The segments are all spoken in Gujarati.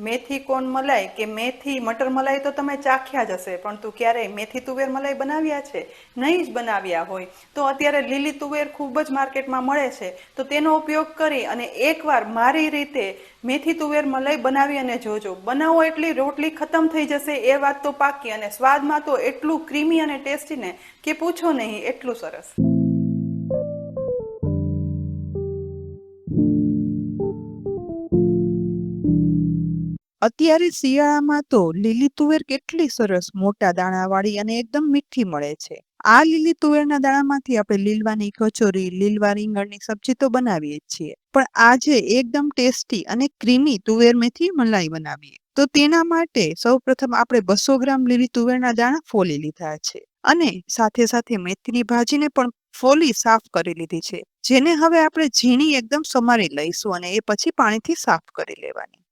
મેથી કોણ મલાઈ કે મેથી મટર મલાઈ તો તમે ચાખ્યા જ હશે, પણ તું ક્યારેય મેથી તુવેર મલાઈ બનાવ્યા છે? નહીં જ બનાવ્યા હોય તો અત્યારે લીલી તુવેર ખૂબ જ માર્કેટમાં મળે છે, તો તેનો ઉપયોગ કરી અને એકવાર મારી રીતે મેથી તુવેર મલાઈ બનાવી અને જોજો. બનાવો એટલી રોટલી ખતમ થઈ જશે એ વાત તો પાકી, અને સ્વાદમાં તો એટલું ક્રીમી અને ટેસ્ટી ને કે પૂછો નહીં, એટલું સરસ. અત્યારે શિયાળામાં તો લીલી તુવેર કેટલી સરસ મોટા દાણાવાળી અને એકદમ મીઠી મળે છે. આ લીલી તુવેરના દાણામાંથી આપણે લીલવાની કચોરી, લીલવા રીંગણની સબ્જી તો બનાવીએ જ છીએ. પણ આજે એકદમ ટેસ્ટી અને ક્રીમી તુવેર મેથી મલાઈ બનાવીએ. તો તેના માટે સૌપ્રથમ આપણે 200 ગ્રામ લીલી તુવેરના દાણા ફોલી લીધા છે અને સાથે સાથે મેથીની ભાજીને પણ ફોલી સાફ કરી લીધી છે, જેને હવે આપણે ઝીણી એકદમ સમારી લઈશું અને એ પછી પાણીથી સાફ કરી લેવાની.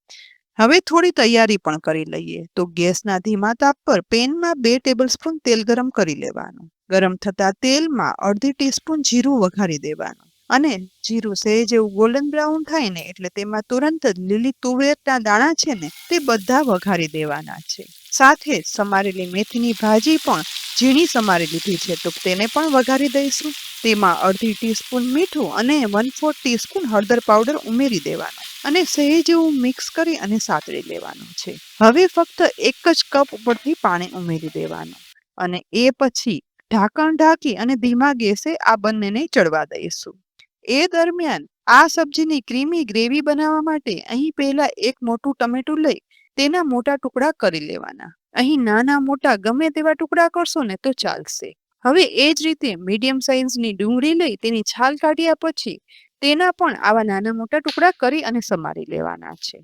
હવે થોડી તૈયારી પણ કરી લઈએ. તો ગેસના ધીમા તાપ પર પેનમાં 2 ટેબલસ્પૂન તેલ ગરમ કરી લેવાનું. ગરમ થતા તેલમાં અડધી ટીસ્પૂન જીરું વઘારી દેવાનું અને જીરું સહેજ એવું ગોલ્ડન બ્રાઉન થાય ને એટલે તેમાં તુરંત જ લીલી તુવેરના દાણા છે ને તે બધા વઘારી દેવાના છે. સાથે સમારેલી મેથીની ભાજી પણ ઝીણી સમારી લીધી છે, તો તેને પણ વઘારી દઈશું. તેમાં અડધી ટીસ્પૂન મીઠું અને 1/4 ટીસ્પૂન હળદર પાવડર ઉમેરી દેવાનો અને સહેજ એવું મિક્સ કરી અને સાતળી લેવાનું છે. હવે ફક્ત 1 જ કપ ઉપરથી પાણી ઉમેરી દેવાનું અને એ પછી ઢાંકણ ઢાંકી અને ધીમા ગેસે આ બંનેને ચડવા દઈશું. એ દરમિયાન આ સબ્જીની ક્રીમી ગ્રેવી બનાવવા માટે અહીં પહેલા એક મોટું ટમેટું લઈ તેના મોટા ટુકડા કરી લેવાના. અહીં નાના મોટા ગમે તેવા ટુકડા કરશો ને તો ચાલશે. હવે એ જ રીતે મીડિયમ સાઇઝની ડુંગળી લઈ તેની છાલ કાઢ્યા પછી તેના પણ આવા નાના મોટા ટુકડા કરી અને સમારી લેવાના છે.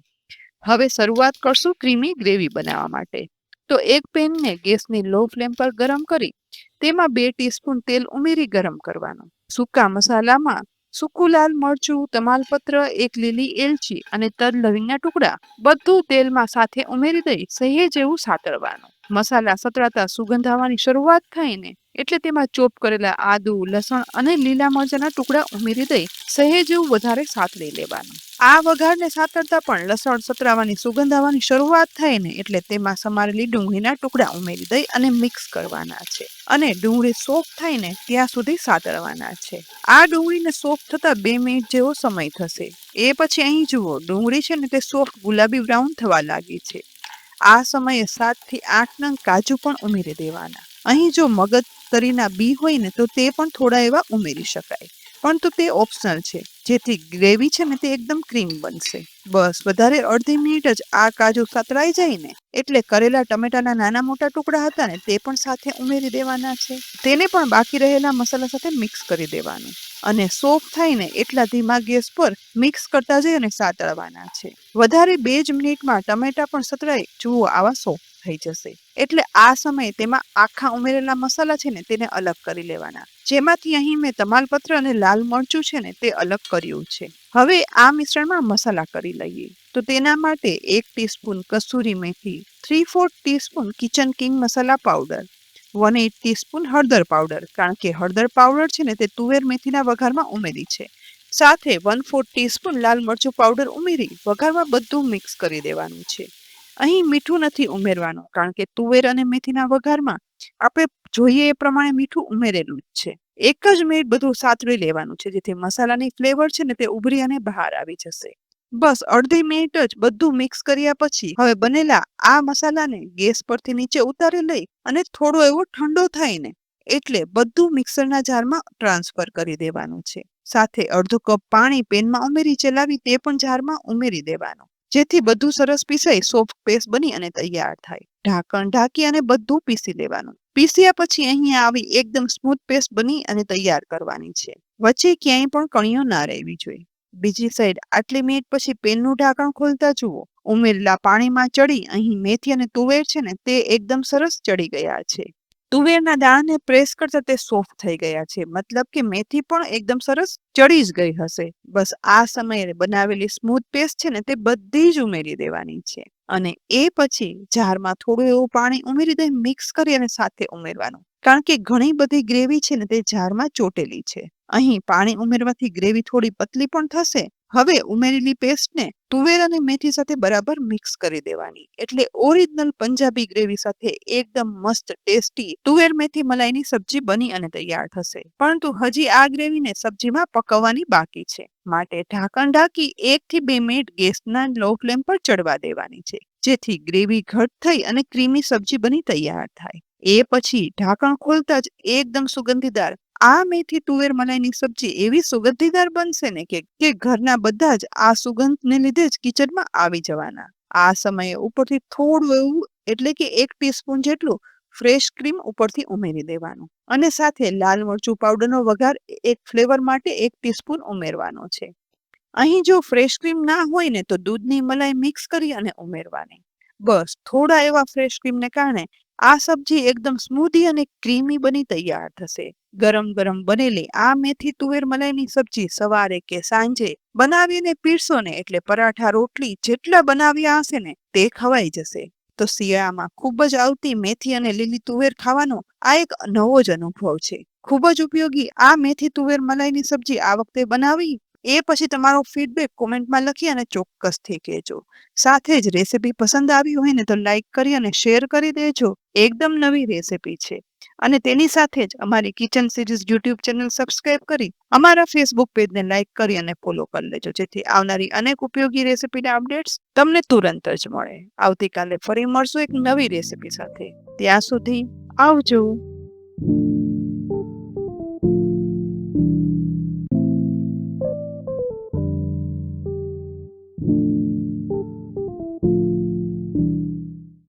હવે શરૂઆત કરશું ક્રીમી ગ્રેવી બનાવવા માટે. તો એક પેનને ગેસની લો ફ્લેમ પર ગરમ કરી તેમાં 2 ટીસ્પૂન તેલ ઉમેરી ગરમ કરવાનું. સૂકા મસાલામાં સૂકું લાલ મરચું, તમાલપત્ર, 1 લીલી એલચી અને તજ લવિંગના ટુકડા બધું તેલમાં સાથે ઉમેરી દઈ સહેજ એવું સાતળવાનું. મસાલા સતળાતા સુગંધ આવવાની શરૂઆત થાય ને એટલે તેમાં ચોપ કરેલા આદુ, લસણ અને લીલા મરચાના ટુકડા ઉમેરી દઈ સહેજ એવું વધારે સાતળી લેવાનું. આ વઘારને સાતળતા પણ લસણ સતરાવાની સુગંધ આવવાની શરૂઆત થાય ને એટલે તેમાં સમારેલી ડુંગળીના ટુકડા ઉમેરી દઈ અને મિક્સ કરવાના છે અને ડુંગળી સોફ્ટ થાય ને ત્યાં સુધી સાતળવાના છે. આ ડુંગળીને સોફ્ટ થતા 2 મિનિટ જેવો સમય થશે. એ પછી અહીં જુઓ ડુંગળી છે ને તે સોફ્ટ ગુલાબી બ્રાઉન થવા લાગી છે. આ સમયે 7 થી 8 નંગ કાજુ પણ ઉમેરી દેવાના. અહીં જો મગજ તરીના બી હોય ને તો તે પણ થોડા એવા ઉમેરી શકાય, પરંતુ તે ઓપ્શનલ છે, જેથી ગ્રેવી છે ને તે એકદમ ક્રીમ બનશે. બસ વધારે અડધી મિનિટ જ આ કાજુ સાતળાઈ જાય ને એટલે કરેલા ટમેટાના નાના મોટા ટુકડા હતા ને તે પણ સાથે ઉમેરી દેવાના છે. તેને પણ બાકી રહેલા મસાલા સાથે મિક્સ કરી દેવાનું અને સોફ્ટ થાય ને એટલા ધીમા ગેસ પર મિક્સ કરતા જઈ અને સાતળવાના છે. વધારે 2 જ મિનિટમાં ટમેટા પણ સતળાઈ જુઓ આવા સોફ્ટ થઈ જશે. એટલે આ સમયે તેમાં આખા ઉમેરેલા મસાલા છે ને તેને અલગ કરી લેવાના, જેમાંથી અહીં મેં તમાલપત્ર અને લાલ મરચું છે ને તે અલગ કર્યું છે. હવે આ મિશ્રણમાં મસાલા કરી લઈએ. તો તેના માટે 1 ટીસ્પૂન કસૂરી મેથી, 3/4 ટીસ્પૂન કિચન કિંગ મસાલા પાવડર, 1/8 ટીસ્પૂન હળદર પાવડર, કારણ કે હળદર પાવડર છે ને તે તુવેર મેથીના વઘારમાં ઉમેરી છે. સાથે 1/4 ટીસ્પૂન લાલ મરચું પાવડર ઉમેરી વઘારમાં બધું મિક્સ કરી દેવાનું છે. અહીં મીઠું નથી ઉમેરવાનું, કારણ કે તુવેર અને મેથીના વઘારમાં આપણે જોઈએ એ પ્રમાણે મીઠું ઉમેરેલું જ છે. 1 જ મિનિટ બધું સાતળી લેવાનું છે, જેથી મસાલાની ફ્લેવર છે ને તે ઉભરી અને બહાર આવી જશે. બસ અડધી મિનિટ જ બધું મિક્સ કર્યા પછી હવે બનેલા આ મસાલાને ગેસ પરથી નીચે ઉતારી લઈ અને થોડો એવો ઠંડો થાય ને એટલે બધું મિક્સરના જારમાં ટ્રાન્સફર કરી દેવાનું છે. સાથે અડધો કપ પાણી પેનમાં ઉમેરી ચલાવી તે પણ જારમાં ઉમેરી દેવાનું, જેથી બધું સરસ પીસાઈ સોફ્ટ પેસ્ટ બની અને તૈયાર થાય. ઢાંકણ ઢાંકી અને બધું પીસી લેવાનું. પીસ્યા પછી અહીંયા આવી એકદમ સ્મૂથ પેસ્ટ બની અને તૈયાર કરવાની છે. વચ્ચે ક્યાંય પણ કણીઓ ના રહેવી જોઈએ. બીજી સાઈડ આટલી મિનિટ પછી પેનનું ઢાંકણ ખોલતા જુઓ ઉમેરેલા પાણીમાં ચડી અહીં મેથી અને તુવેર છે ને તે એકદમ સરસ ચડી ગયા છે. તુવેરના દાણાને પ્રેસ કરતા તે સોફ્ટ થઈ ગયા છે, મતલબ કે મેથી પણ એકદમ સરસ ચડી જ ગઈ હશે. બસ આ સમયે બનાવેલી સ્મૂથ પેસ્ટ છે ને તે બધી જ ઉમેરી દેવાની છે અને એ પછી જારમાં થોડું એવું પાણી ઉમેરી દઈ મિક્સ કરી અને સાથે ઉમેરવાનું, કારણ કે ઘણી બધી ગ્રેવી છે ને તે જારમાં ચોટેલી છે. અહીં પાણી ઉમેરવાથી ગ્રેવી થોડી પતલી પણ થશે. હવે ઉમેરેલી પેસ્ટને તુવેર અને મેથી સાથે બરાબર મિક્સ કરી દેવાની. એટલે ઓરિજિનલ પંજાબી ગ્રેવી સાથે એકદમ મસ્ત ટેસ્ટી તુવેર મેથી મલાઈની સબ્જી બની અને તૈયાર થશે. પરંતુ હજી આ ગ્રેવીને સબ્જીમાં પકવવાની બાકી છે. માટે ઢાંકણ ઢાંકી 1 થી 2 મિનિટ ગેસના લો ફ્લેમ પર ચડવા દેવાની છે, જેથી ગ્રેવી ઘટ થઈ અને ક્રીમી સબ્જી બની તૈયાર થાય. એ પછી ઢાંકણ ખોલતા જ એકદમ સુગંધીદાર આ મેથી તુવેર મલાઈની સબ્જી એવી સુગંધીદાર બનશે ને કે ઘરના બધા જ આ સુગંધને લીધે જ કિચનમાં આવી જવાના. આ સમયે ઉપરથી થોડું એવું એટલે કે 1 ટીસ્પૂન જેટલું ફ્રેશ ક્રીમ ઉપરથી ઉમેરી દેવાનું અને સાથે લાલ મરચું પાવડરનો વઘાર એક ફ્લેવર માટે 1 ટીસ્પૂન ઉમેરવાનો છે. અહીં જો ફ્રેશ ક્રીમ ના હોય ને તો દૂધની મલાઈ મિક્સ કરી અને ઉમેરવાની. બસ થોડા એવા ફ્રેશ ક્રીમને કારણે આ સબ્જી એકદમ સ્મૂધી અને ક્રીમી બની તૈયાર થશે. ગરમ ગરમ બનેલી આ મેથી તુવેર મલાઈની સબ્જી સવારે કે સાંજે બનાવીને પીરસો ને એટલે પરાઠા રોટલી જેટલા બનાવ્યા હશે ને તે ખવાઈ જશે. તો શિયાળામાં ખૂબ જ આવતી મેથી અને લીલી તુવેર ખાવાનો આ એક નવો જ અનુભવ છે. ખૂબ જ ઉપયોગી આ મેથી તુવેર મલાઈની સબ્જી આ વખતે બનાવી એ પછી તમારો ફીડબેક કોમેન્ટમાં લખી અને ચોક્કસથી કહેજો. સાથે જ રેસીપી પસંદ આવી હોય ને તો લાઈક કરી અને શેર કરી દેજો. એકદમ નવી રેસીપી છે અને તેની સાથે જ અમારી kitchen series YouTube channel subscribe કરી અમારા ફેસબુક પેજને લાઈક કરી અને ફોલો કરી લેજો, જેથી આવનારી અનેક ઉપયોગી રેસીપીના અપડેટ્સ તમને તુરંત જ મળે. આવતીકાલે ફરી મળશું એક નવી રેસીપી સાથે. ત્યાં સુધી આવજો.